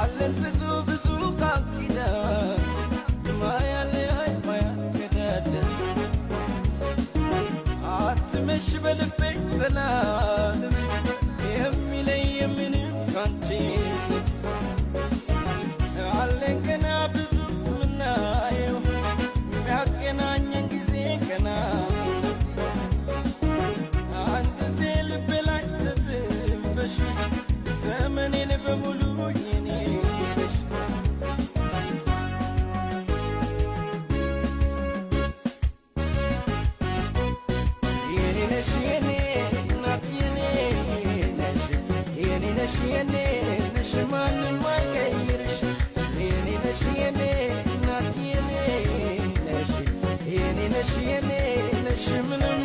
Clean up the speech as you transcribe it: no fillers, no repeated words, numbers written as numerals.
አለን ብዙ ብዙ ቃል ኪዳን ማያለያይ ማያገዳደል አትመሽ በልቤ ዘላለም የሚለይ ምንም ካንቺ አለን ገና ብዙ ምናየው የሚያገናኘን ጊዜ ገና አንድ ዜ ልቤ ላይ ተጽፈሽ ዘመኔን በሙሉ የኔ ነሽ የኔ ነሽ የኔ እናት የኔ ነሽ የኔ ነሽ የኔ ነሽ ማንም አይቀይርሽ የኔ ነሽ የኔ እናት የኔ ነሽ የኔ ነሽ የኔ ነሽ ምንም